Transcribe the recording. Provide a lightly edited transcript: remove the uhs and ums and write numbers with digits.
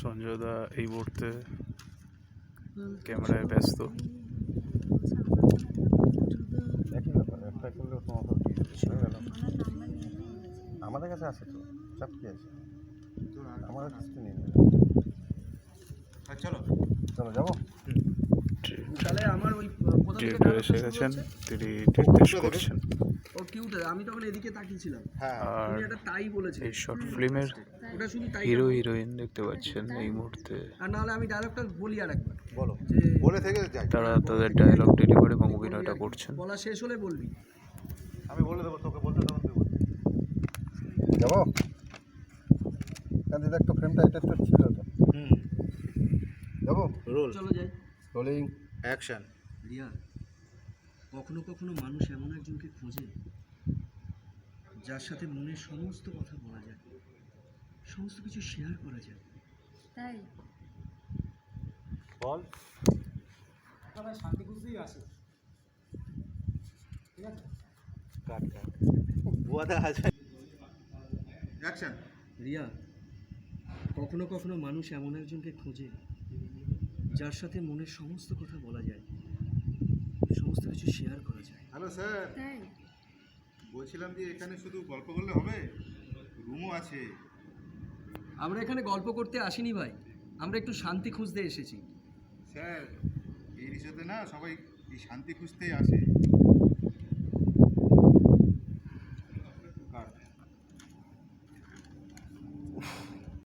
সঞ্জয় দা এই মুহূর্তে ক্যামেরায় ব্যস্ত। একই ব্যাপার, একটা করলেও তোমাকে হয়ে গেল। আমাদের কাছে আছে তো, সব কি আছে, আমাদের কাছে তো নেই। চলো চলো যাবো। তাহলে আমার ওই ডিরেক্টর এসে গেছেন, তিনি নির্দেশ করছেন। ও কিউট, আমি তখন এদিকে তাকিয়েছিলাম। হ্যাঁ আর তুমি একটা তাই বলেছিলে, এই শর্ট ফিল্মের ওটা শুধু তাই হিরো হিরোইন দেখতে পাচ্ছেন এই মুহূর্তে। আর নাহলে আমি ডায়লগটা বলি আর একবার, বলো, যে বলে থেকে যাই। তারা তাদের ডায়লগ ডেলিভারি এবং অভিনয়টা করছেন। বলা শেষ হলে বলবি। আমি বলে দেবো, তোকে বলতে তখন তুই বলবি। যাবো কান্দি, দেখ তো ফ্রেমটা এটা তো ছিল তো। যাবো, রোল, চলো যাই। Rolling action. রিয়া, কখনো কখনো মানুষ এমন একজনকে খোঁজে যার সাথে মনের সমস্ত কথা বলা যায়, সমস্ত কিছু শেয়ার করা যায়। তাই বল। সবাই শান্তি খুঁজতেই আসে, ঠিক আছে? কাট কাট, বুয়াদা আছে। অ্যাকশন। রিয়া, কখনো কখনো মানুষ এমন একজনকে খোঁজে যার সাথে মনের সমস্ত কথা বলা যায়, সমস্ত কিছু শেয়ার করা যায়। হ্যালো স্যার, তাই বলছিলাম যে এখানে শুধু গল্প করলে হবে, রুমও আছে। আমরা এখানে গল্প করতে আসিনি ভাই, আমরা একটু শান্তি খুঁজতে এসেছি। স্যার, এই রিসোর্টে না সবাই এই শান্তি খুঁজতেই আসে।